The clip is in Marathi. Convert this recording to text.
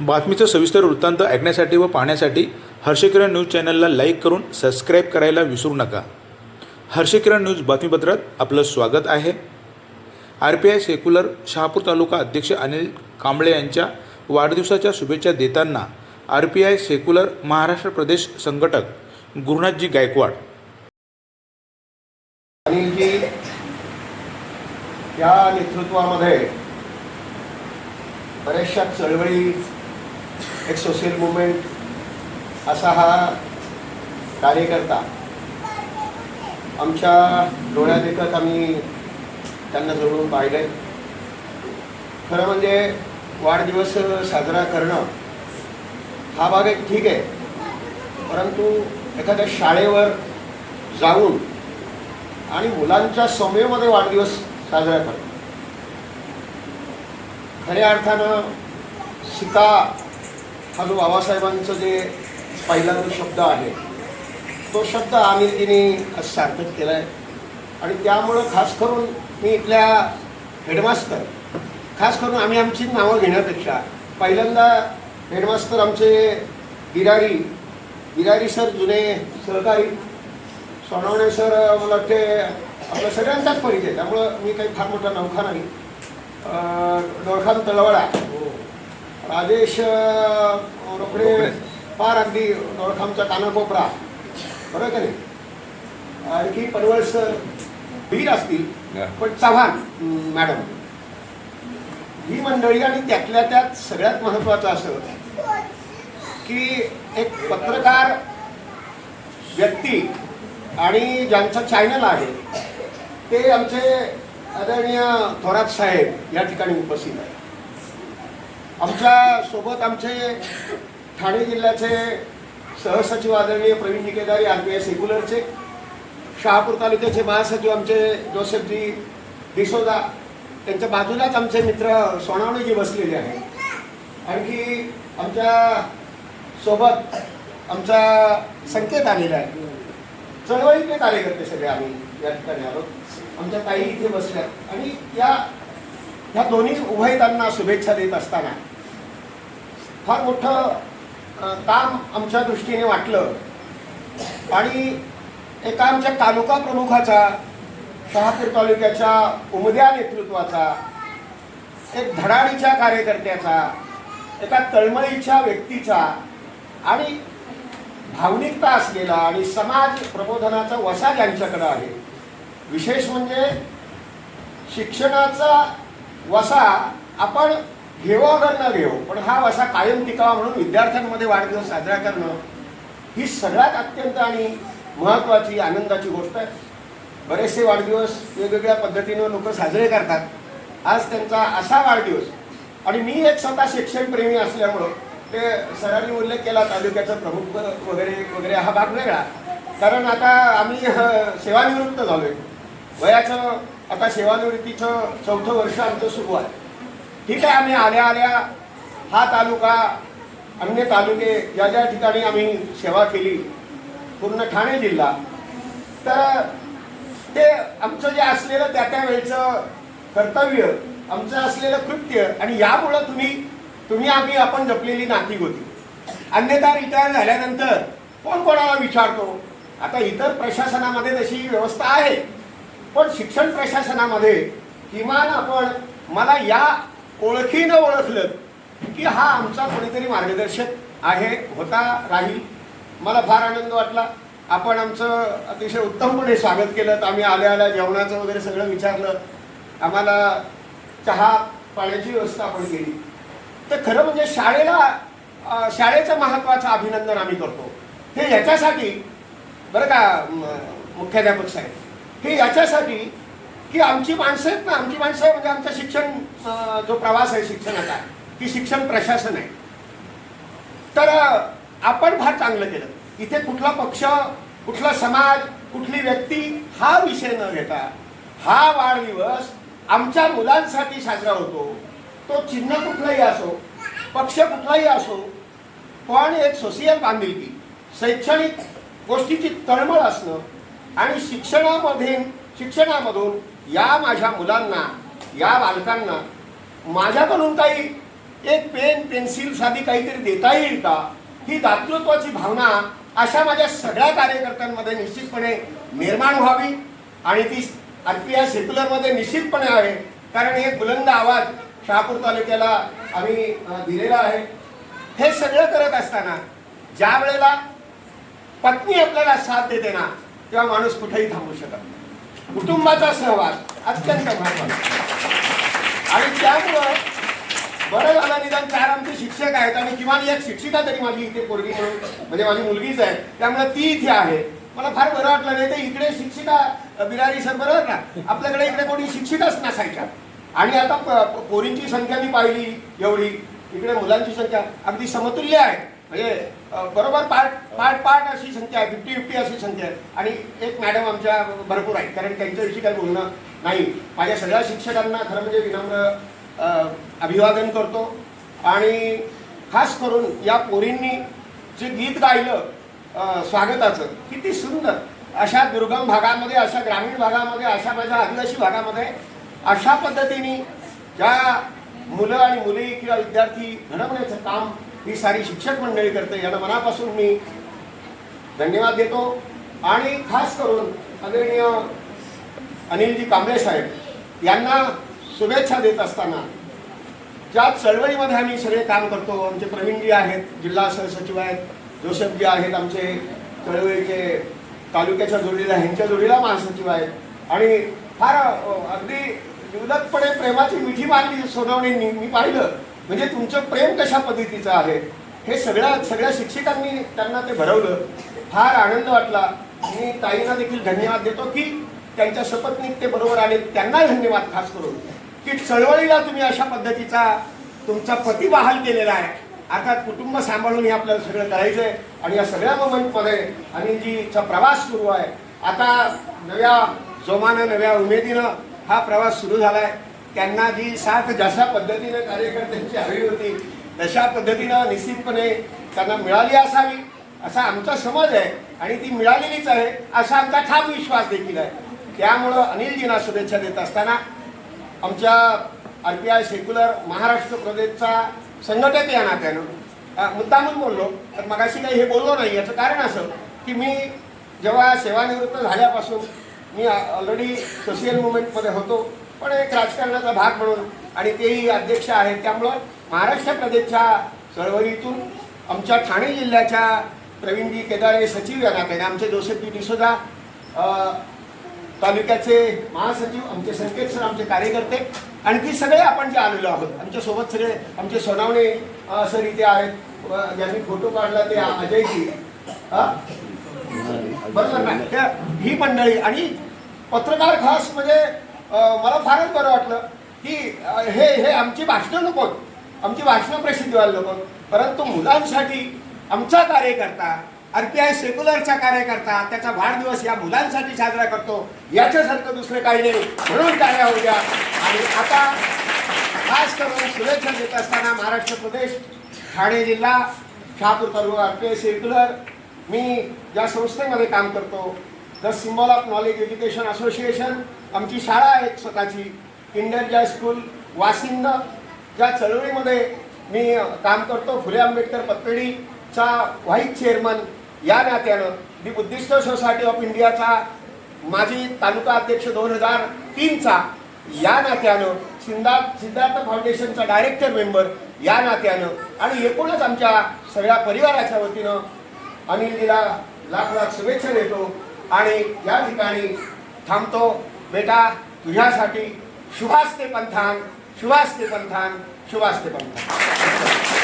बातमीचं सविस्तर वृत्तांत ऐकण्यासाठी व पाहण्यासाठी हर्षकिरण न्यूज चॅनलला लाईक करून सबस्क्राईब करायला विसरू नका. हर्षकिरण न्यूज बातमीपत्रात आपलं स्वागत आहे. RPI सेक्युलर शहापूर तालुका अध्यक्ष अनिल कांबळे यांच्या वाढदिवसाच्या शुभेच्छा देताना RPI सेक्युलर महाराष्ट्र प्रदेश संघटक गुरुनाथजी गायकवाड. अनिलजी या नेतृत्वामध्ये बऱ्याचशा चळवळी, एक सोशल मुवमेंट असा हा कार्यकर्ता आमच्या डोळ्यात एकच आम्ही त्यांना जवळून पाहिले. खरं म्हणजे वाढदिवस साजरा करणं हा भाग एक ठीक आहे, परंतु एखाद्या शाळेवर जाऊन आणि मुलांच्या समूहामध्ये वाढदिवस साजरा करणं, खऱ्या अर्थानं शिका हा जो बाबासाहेबांचं जे पहिला जो शब्द आहे तो शब्द अनिलजीने सार्थक केला आहे. आणि त्यामुळं खास करून मी इथल्या हेडमास्टर, खास करून आम्ही आमची नावं घेण्यापेक्षा पहिल्यांदा हेडमास्टर आमचे बिरारी सर, जुने सहकारी, सोनवणे सर, मला वाटते आपल्या सगळ्यांचाच परिचय, त्यामुळं मी काही फार मोठा नौखा नाही. डोळखाम तळवडा, राजेश रोकडे, फार अगदी डोळखामचा कानाकोपरा, बरोबर का नाही. आणखी पनवळ सर, वीर असतील, पण चव्हाण मॅडम, ही मंडळी. आणि त्यातल्या त्यात सगळ्यात महत्त्वाचं असं की एक पत्रकार व्यक्ती आणि ज्यांचं चॅनल आहे ते आमचे आदरणीय थोरात साहेब या ठिकाणी उपस्थित आहे. आमच्या सोबत आमचे ठाणे जिल्ह्याचे सहसचिव आदरणीय प्रवीण निकेदारी RPI सेक्युलरचे, शहापूर तालुक्याचे महासचिव आमचे जोसेफजी डिसोजा, त्यांच्या बाजूलाच आमचे मित्र सोनावणेजी बसलेले आहेत. आणखी आमच्या सोबत आमचा संकेत आलेला आहे. चळवळीतले कार्यकर्ते सगळे आम्ही या ठिकाणी आलो. आमच्या ताई इथे बसल्या आणि ह्या दोन्ही उभयतांना शुभेच्छा देत असताना फार मोठं काम आमच्या दृष्टीने वाटलं. आणि एका आमच्या तालुका प्रमुखाचा, शहापूर तालुक्याच्या उमद्या नेतृत्वाचा, एक धडाडीच्या कार्यकर्त्याचा, एका तळमळीच्या व्यक्तीचा आणि भावनिकता असलेला आणि समाज प्रबोधनाचा वसा ज्यांच्याकडे आहे. विशेष म्हणजे शिक्षणाचा वसा आपण घेऊ अगर न घेऊ, पण हा वसा कायम टिकावा म्हणून विद्यार्थ्यांमध्ये वाढदिवस साजरा करणं ही सगळ्यात अत्यंत आणि महत्त्वाची, आनंदाची गोष्ट आहे. बरेचसे वाढदिवस वेगवेगळ्या पद्धतीनं लोक साजरे करतात. आज त्यांचा असा वाढदिवस, आणि मी एक स्वतः शिक्षणप्रेमी असल्यामुळं ते सरांनी उल्लेख केला तालुक्याचा प्रमुख वगैरे वगैरे, हा भाग वेगळा. कारण आता आम्ही सेवानिवृत्त झालो आहे. वयाचं आता सेवानिवृत्तीचं 4थं वर्ष आमचं सुरू आहे. ठीक आहे, आम्ही आल्या हा तालुका, अन्य तालुके ज्या ज्या ठिकाणी आम्ही सेवा केली, पूर्ण ठाणे जिल्हा, तर ते आमचं जे असलेलं त्या वेळचं कर्तव्य, आमचं असलेलं कृत्य, आणि यामुळं आपण जपलेली नाती होती. अन्यथा रिटायर झाल्यानंतर कोण कोणाला विचारतो. आता इतर प्रशासनामध्ये तशी व्यवस्था आहे, पण शिक्षण प्रशासनामध्ये किमान मला या ओळखीनं ओळखलं की हा आमचा कोणीतरी मार्गदर्शक आहे, होता, राहील. मला फार आनंद वाटला. आपण आमचं अतिशय उत्तमपणे स्वागत केलं. आम्ही आल्या जेवणाचं वगैरे सगळं विचारलं. आम्हाला चहा पाण्याची व्यवस्था आपण केली. तर खरं म्हणजे शाळेचं महत्त्वाचं अभिनंदन आम्ही करतो. हे याच्यासाठी, बरं का मुख्याध्यापक साहेब, हे याच्यासाठी की आमची माणसं आहेत ना, आमची माणसं म्हणजे आमचं शिक्षण, जो प्रवास आहे शिक्षणाचा, की शिक्षण प्रशासन आहे. तर आपण फार चांगलं केलं. इथे कुठला पक्ष, कुठला समाज, कुठली व्यक्ती हा विषय न घेता हा वाढदिवस आमच्या मुलांसाठी साजरा होतो. तो चिन्ह कुठलाही असो, पक्ष कुठलाही असो, पण एक सोशल बांधिलकी, शैक्षणिक गोष्टीची तळमळ असणं आणि शिक्षणामधून या माझ्या मुलांना, या बालकांना माझ्याकडून काही एक पेन पेन्सिल साधी काहीतरी देता येईल का, ही दातृत्वाची भावना अशा माझ्या सगळ्या कार्यकर्त्यांमध्ये निश्चितपणे निर्माण व्हावी आणि ती RPI सेक्युलरमध्ये निश्चितपणे आहे. कारण एक बुलंद आवाज शहापूर तालुक्याला आम्ही दिलेला आहे. हे सगळं करत असताना ज्या वेळेला पत्नी आपल्याला साथ देते ना, तेव्हा माणूस कुठेही थांबू शकत नाही. कुटुंबाचा सहवास अत्यंत महत्त्वाचा. आणि त्यामुळं बरं झालं निदान 4 आमचे शिक्षक आहेत आणि किमान एक शिक्षिका तरी माझी इथे पोरगी म्हणून म्हणजे माझी मुलगीच आहे, त्यामुळे ती इथे आहे. मला फार बरं वाटलं. नाही तर इकडे शिक्षिका बिरारी सर बरोबर ना, आपल्याकडे इकडे कोणी शिक्षिकाच नसायच्या. आणि आता पोरींची संख्या मी पाहिली एवढी, इकडे मुलांची संख्या अगदी समतुल्य आहे. म्हणजे बरोबर पाठ अशी संख्या आहे, 50-50 अशी संख्या आहे. आणि एक मॅडम आमच्या भरपूर आहेत, कारण त्यांच्याविषयी काही बोलणं नाही. माझ्या सगळ्या शिक्षकांना खरं म्हणजे विनम्र अभिवादन करतो. आणि खास करून या पोरींनी जे गीत गायलं स्वागताचं, किती सुंदर. अशा दुर्गम भागामध्ये, अशा ग्रामीण भागामध्ये, अशा माझ्या आदिवासी भागामध्ये अशा पद्धतीने ज्या मुलं आणि मुली किंवा विद्यार्थी घडवण्याचं काम ही सारी शिक्षक मंडळी करते, यांना मनापासून मी धन्यवाद देतो. आणि खास करून आदरणीय अनिलजी कांबळे साहेब यांना शुभेच्छा देत असताना, ज्या चळवळीमध्ये आम्ही सगळे काम करतो, आमचे प्रवीणजी आहेत, जिल्हा सहसचिव आहेत, जोसेफजी आहेत, आमचे चळवळीचे तालुक्याच्या जोडीला, ह्यांच्या जोडीला महासचिव आहेत. आणि फार अगदी उलटपणे प्रेमाची मिठी मारली सोनवणेंनी, मी पाहिलं. म्हणजे तुमचं प्रेम कशा पद्धतीचं आहे हे सगळ्या शिक्षकांनी त्यांना ते भरवलं. फार आनंद वाटला. मी ताईंना देखील धन्यवाद देतो की त्यांच्या सपत्नीक ते बरोबर आले, त्यांना धन्यवाद खास करून की चळवळीला तुम्ही अशा पद्धतीचा तुमचा पती बहाल केलेला आहे. अर्थात कुटुंब सांभाळून हे आपल्याला सगळं करायचं आहे. आणि या सगळ्या मोमेंटमध्ये अनिलजीचा प्रवास सुरू आहे. आता नव्या जोमानं, नव्या उमेदीनं हा प्रवास सुरू झाला आहे. त्यांना जी साथ जशा पद्धतीने कार्यकर्त्यांची हवी होती तशा पद्धतीनं निश्चितपणे त्यांना मिळाली असावी असा आमचा समज आहे. आणि ती मिळालेलीच आहे असा आमचा ठाम विश्वास देखील आहे. त्यामुळं अनिलजींना शुभेच्छा देत असताना आमच्या RPI सेक्युलर महाराष्ट्र प्रदेशचा संघटक या नात्यानं मुद्दामून बोललो, तर मगाशी काही हे बोललो नाही. याचं कारण असं की मी जेव्हा सेवानिवृत्त झाल्यापासून मी ऑलरेडी सोशल मुवमेंटमध्ये होतो, पण एक राजकारणाचा भाग म्हणून, आणि तेही अध्यक्ष आहेत. त्यामुळं महाराष्ट्र प्रदेशच्या चळवळीतून आमच्या ठाणे जिल्ह्याच्या प्रवीणजी केदारे सचिव या नात्याने, आमचे जोसेफजी डिसोजा तालुक्याचे महासचिव, आमचे संकेत सर, आमचे कार्यकर्ते, आणखी सगळे आपण जे आलेलो आहोत. आमच्यासोबत सगळे आमचे सोनावणे सर इथे आहेत, ज्यांनी फोटो काढला ते अजयजी, बरोबर ना, ही मंडळी. आणि पत्रकार खास म्हणजे मला फारच बरं वाटलं की हे आमची भाषणं नकोत, आमची भाषणं प्रसिद्ध व्हायला नकोत, परंतु मुलांसाठी आमचा कार्यकर्ता, RPI सेक्युलरचा कार्यकर्ता त्याचा वाढदिवस या मुलांसाठी साजरा करतो, याच्यासारखं दुसरं काही नाही. म्हणून टाळ्या होऊ द्या. आणि आता खास करून शुभेच्छा देत असताना महाराष्ट्र प्रदेश, ठाणे जिल्हा, शहापूर तालुका RPI सेक्युलर, मी ज्या संस्थेमध्ये काम करतो, the symbol of knowledge education association, आमची शाळा आहे स्वतःची, इंडियन जॅज स्कूल वासिंद, ज्या चळवळीमध्ये मी काम करतो, फुले आंबेडकर पतपेढीचा व्हाईस चेअरमन या नात्यानं, दी बुद्धिस्ट सोसायटी ऑफ इंडियाचा माजी तालुका अध्यक्ष 2003चा या नात्यानं, सिद्धार्थ फाउंडेशनचा डायरेक्टर मेंबर या नात्यानं, आणि एकूणच आमच्या सगळ्या परिवाराच्या वतीनं अनिलजीला लाख लाख शुभेच्छा देतो. आणि या ठिकाणी थांबतो. बेटा, तुझ्यासाठी शुभास्ते पंथान, शुभास्ते पंथान, शुभास्ते पंथान.